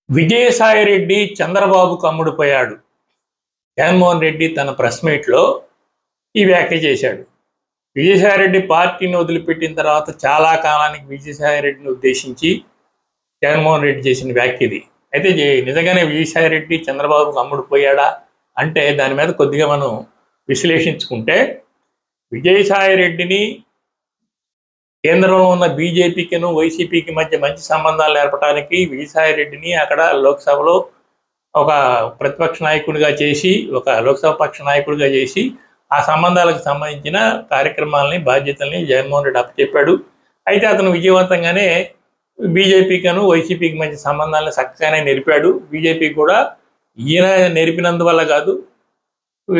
విజయసాయిరెడ్డి చంద్రబాబుకు అమ్ముడుపోయాడు. జగన్మోహన్ రెడ్డి తన ప్రెస్ మీట్లో ఈ వ్యాఖ్య చేశాడు. విజయసాయిరెడ్డి పార్టీని వదిలిపెట్టిన తర్వాత చాలా కాలానికి విజయసాయిరెడ్డిని ఉద్దేశించి జగన్మోహన్ రెడ్డి చేసిన వ్యాఖ్య ఇది. అయితే నిజంగానే విజయసాయిరెడ్డి చంద్రబాబుకు అమ్ముడుపోయాడా అంటే దాని మీద కొద్దిగా మనం విశ్లేషించుకుంటే, విజయసాయిరెడ్డిని కేంద్రంలో ఉన్న బీజేపీకిను వైసీపీకి మధ్య మంచి సంబంధాలు ఏర్పడటానికి విజయసాయిరెడ్డిని అక్కడ లోక్సభలో ఒక ప్రతిపక్ష నాయకుడిగా చేసి, ఒక లోక్సభ పక్ష నాయకుడిగా చేసి ఆ సంబంధాలకు సంబంధించిన కార్యక్రమాలని, బాధ్యతల్ని జగన్మోహన్ రెడ్డి అప్పచెప్పాడు. అయితే అతను విజయవంతంగానే బీజేపీకిను వైసీపీకి మధ్య సంబంధాలను చక్కగానే నెరిపాడు. బీజేపీ కూడా ఈయన నెరిపినందువల్ల కాదు,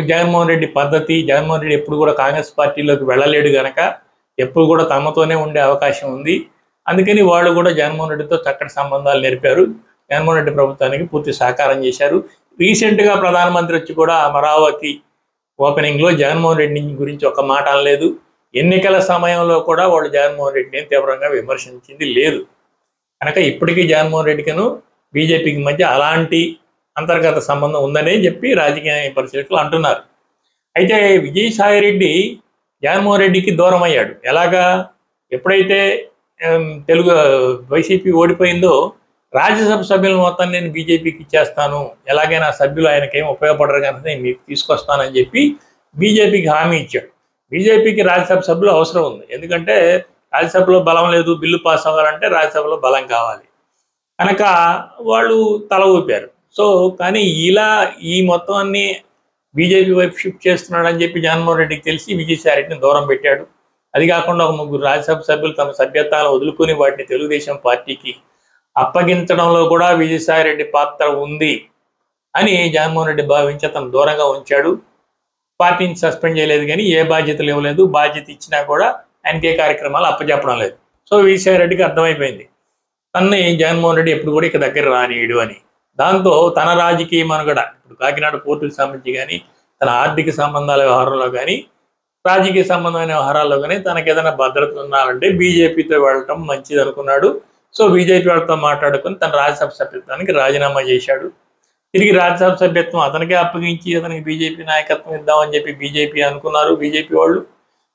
జగన్మోహన్ రెడ్డి పద్ధతి, జగన్మోహన్ రెడ్డి ఎప్పుడు కూడా కాంగ్రెస్ పార్టీలోకి వెళ్ళలేడు గనక ఎప్పుడు కూడా తమతోనే ఉండే అవకాశం ఉంది. అందుకని వాళ్ళు కూడా జగన్మోహన్ రెడ్డితో చక్కటి సంబంధాలు నెరిపారు. జగన్మోహన్ రెడ్డి ప్రభుత్వానికి పూర్తి సహకారం చేశారు. రీసెంట్గా ప్రధానమంత్రి వచ్చి కూడా అమరావతి ఓపెనింగ్లో జగన్మోహన్ రెడ్డి గురించి ఒక మాట అనలేదు. ఎన్నికల సమయంలో కూడా వాళ్ళు జగన్మోహన్ రెడ్డిని తీవ్రంగా విమర్శించింది లేదు. కనుక ఇప్పటికీ జగన్మోహన్ రెడ్డికిను బీజేపీకి మధ్య అలాంటి అంతర్గత సంబంధం ఉందనే చెప్పి రాజకీయ పరిశీలకులు అంటున్నారు. అయితే విజయసాయిరెడ్డి జగన్మోహన్ రెడ్డికి దూరం అయ్యాడు. ఎలాగా? ఎప్పుడైతే తెలుగు వైసీపీ ఓడిపోయిందో రాజ్యసభ సభ్యుల మొత్తం నేను బీజేపీకి ఇచ్చేస్తాను, ఎలాగైనా సభ్యులు ఆయనకేం ఉపయోగపడరు కనుక నేను మీకు తీసుకొస్తానని చెప్పి బీజేపీకి హామీ ఇచ్చాడు. బీజేపీకి రాజ్యసభ సభ్యులు అవసరం ఉంది. ఎందుకంటే రాజ్యసభలో బలం లేదు, బిల్లు పాస్ అవ్వాలంటే రాజ్యసభలో బలం కావాలి. కనుక వాళ్ళు తల ఊపారు. సో కానీ ఇలా ఈ మొత్తం అన్ని బీజేపీ వైపు షిఫ్ట్ చేస్తున్నాడని చెప్పి జగన్మోహన్ రెడ్డికి తెలిసి విజయసాయిరెడ్డిని దూరం పెట్టాడు. అది కాకుండా ఒక 3 రాజ్యసభ సభ్యులు తమ సభ్యత్వాలను వదులుకొని వాటిని తెలుగుదేశం పార్టీకి అప్పగించడంలో కూడా విజయసాయిరెడ్డి పాత్ర ఉంది అని జగన్మోహన్ రెడ్డి భావించి అతను దూరంగా ఉంచాడు. పార్టీని సస్పెండ్ చేయలేదు, కానీ ఏ బాధ్యతలు ఇవ్వలేదు. బాధ్యత ఇచ్చినా కూడా ఆయనకి ఏ కార్యక్రమాలు అప్పచెప్పడం లేదు. సో విజయసాయిరెడ్డికి అర్థమైపోయింది తనని జగన్మోహన్ రెడ్డి ఎప్పుడు కూడా ఇక దగ్గర రానియడు అని. దాంతో తన రాజకీయ మనుగడ, ఇప్పుడు కాకినాడ పోర్టుకు సంబంధించి కానీ, తన ఆర్థిక సంబంధాల వ్యవహారంలో కానీ, రాజకీయ సంబంధమైన వ్యవహారాల్లో కానీ తనకు ఏదైనా భద్రత ఉన్నారంటే బీజేపీతో వెళ్ళటం మంచిది అనుకున్నాడు. సో బీజేపీ వాళ్ళతో మాట్లాడుకొని తన రాజ్యసభ సభ్యత్వానికి రాజీనామా చేశాడు. తిరిగి రాజ్యసభ సభ్యత్వం అతనికే అప్పగించి అతనికి బీజేపీ నాయకత్వం ఇద్దామని చెప్పి బీజేపీ అనుకున్నారు, బీజేపీ వాళ్ళు.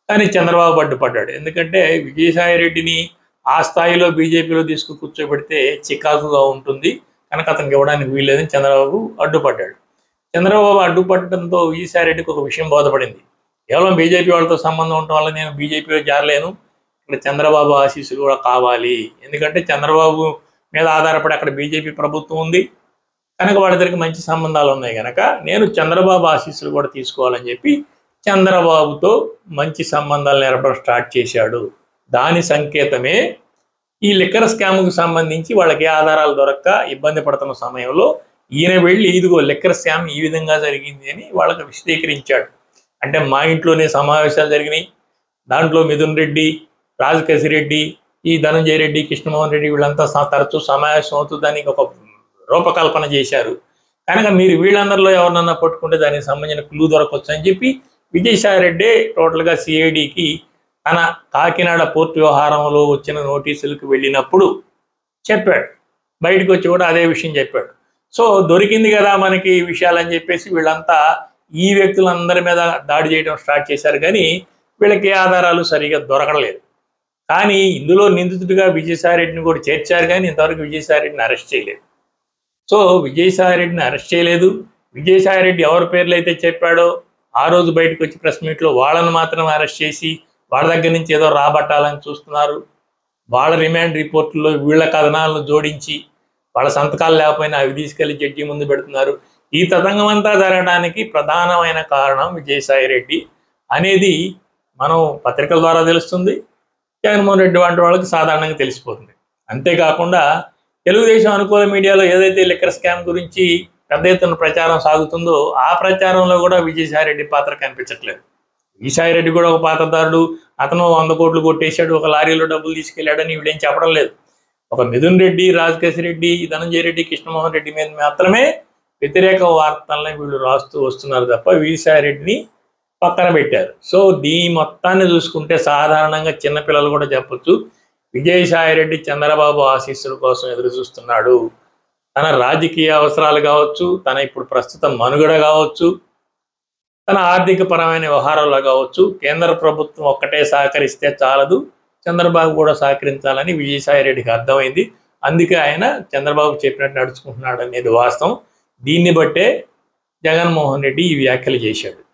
కానీ చంద్రబాబు అడ్డుపడ్డాడు. ఎందుకంటే విజయసాయిరెడ్డిని ఆ స్థాయిలో బీజేపీలో కూర్చోబెడితే చికాకుగా ఉంటుంది కనుక అతనికి ఇవ్వడానికి వీల్లేదని చంద్రబాబు అడ్డుపడ్డాడు. చంద్రబాబు అడ్డుపడటంతో విజయసాయిరెడ్డికి ఒక విషయం బోధపడింది. కేవలం బీజేపీ వాళ్ళతో సంబంధం ఉండటం వల్ల నేను బీజేపీలో చేరలేను, ఇక్కడ చంద్రబాబు ఆశీస్సులు కూడా కావాలి. ఎందుకంటే చంద్రబాబు మీద ఆధారపడి అక్కడ బీజేపీ ప్రభుత్వం ఉంది కనుక వాళ్ళిద్దరికి మంచి సంబంధాలు ఉన్నాయి కనుక నేను చంద్రబాబు ఆశీస్సులు కూడా తీసుకోవాలని చెప్పి చంద్రబాబుతో మంచి సంబంధాలు నేర్పడం స్టార్ట్ చేశాడు. దాని సంకేతమే ఈ లిక్కర్ స్కామ్కు సంబంధించి వాళ్ళకి ఆధారాలు దొరక్క ఇబ్బంది పడుతున్న సమయంలో ఈయన వెళ్ళి ఇదిగో లిక్కర్ స్కామ్ ఈ విధంగా జరిగింది అని వాళ్ళకి విశదీకరించాడు. అంటే మా ఇంట్లోనే సమావేశాలు జరిగినాయి, దాంట్లో మిథున్ రెడ్డి, రాజకేశిరెడ్డి, ఈ ధనంజయ రెడ్డి, కృష్ణమోహన్ రెడ్డి వీళ్ళంతా తరచూ సమావేశం అవుతూ దానికి ఒక రూపకల్పన చేశారు కనుక మీరు వీళ్ళందరిలో ఎవరినన్నా పట్టుకుంటే దానికి సంబంధించిన క్లూ దొరకవచ్చు అని చెప్పి విజయసాయిరెడ్డి టోటల్గా సిఐడికి తన కాకినాడ పోర్టు వ్యవహారంలో వచ్చిన నోటీసులకు వెళ్ళినప్పుడు చెప్పాడు. బయటకు వచ్చి కూడా అదే విషయం చెప్పాడు. సో దొరికింది కదా మనకి ఈ విషయాలని చెప్పేసి వీళ్ళంతా ఈ వ్యక్తులందరి మీద దాడి చేయడం స్టార్ట్ చేశారు, కానీ వీళ్ళకి ఏ ఆధారాలు సరిగా దొరకలేదు. కానీ ఇందులో నిందితుడిగా విజయసాయిరెడ్డిని కూడా చేర్చారు, కానీ ఇంతవరకు విజయసాయిరెడ్డిని అరెస్ట్ చేయలేదు. సో విజయసాయిరెడ్డిని అరెస్ట్ చేయలేదు. విజయసాయిరెడ్డి ఎవరి పేర్లు అయితే చెప్పాడో ఆ రోజు బయటకు వచ్చి ప్రెస్ మీట్లో వాళ్ళని మాత్రం అరెస్ట్ చేసి వాళ్ళ దగ్గర నుంచి ఏదో రాబట్టాలని చూస్తున్నారు. వాళ్ళ రిమాండ్ రిపోర్టుల్లో వీళ్ళ కథనాలను జోడించి వాళ్ళ సంతకాలు లేకపోయినా అవి తీసుకెళ్లి జడ్జి ముందు పెడుతున్నారు. ఈ తతంగం అంతా జరగడానికి ప్రధానమైన కారణం విజయసాయిరెడ్డి అనేది మనం పత్రికల ద్వారా తెలుస్తుంది, జగన్మోహన్ రెడ్డి వంటి వాళ్ళకి సాధారణంగా తెలిసిపోతుంది. అంతేకాకుండా తెలుగుదేశం అనుకూల మీడియాలో ఏదైతే లిక్కర్ స్కామ్ గురించి పెద్ద ఎత్తున ప్రచారం సాగుతుందో ఆ ప్రచారంలో కూడా విజయసాయిరెడ్డి పాత్ర కనిపించట్లేదు. విజయసాయిరెడ్డి కూడా ఒక పాత్రదారుడు, అతను 100 కోట్లు కొట్టేశాడు, ఒక లారీలో డబ్బులు తీసుకెళ్లాడని వీళ్ళేం చెప్పడం లేదు. ఒక మిథున్ రెడ్డి, రాజకేశిరెడ్డి, ధనంజయ రెడ్డి, కృష్ణమోహన్ రెడ్డి మీద మాత్రమే వ్యతిరేక వార్తల్ని వీళ్ళు రాస్తూ వస్తున్నారు తప్ప విజయసాయిరెడ్డిని పక్కన పెట్టారు. సో దీని మొత్తాన్ని చూసుకుంటే సాధారణంగా చిన్నపిల్లలు కూడా చెప్పొచ్చు, విజయసాయిరెడ్డి చంద్రబాబు ఆశీస్సుల కోసం ఎదురు చూస్తున్నాడు. తన రాజకీయ అవసరాలు కావచ్చు, తన ఇప్పుడు ప్రస్తుత మనుగడ కావచ్చు, తన ఆర్థిక పరమైన వ్యవహారాల్లో కావచ్చు, కేంద్ర ప్రభుత్వం ఒక్కటే సహకరిస్తే చాలదు, చంద్రబాబు కూడా సహకరించాలని విజయసాయిరెడ్డికి అర్థమైంది. అందుకే ఆయన చంద్రబాబు చెప్పినట్టు నడుచుకుంటున్నాడు అనేది వాస్తవం. దీన్ని బట్టే జగన్మోహన్ రెడ్డి ఈ వ్యాఖ్యలు చేశాడు.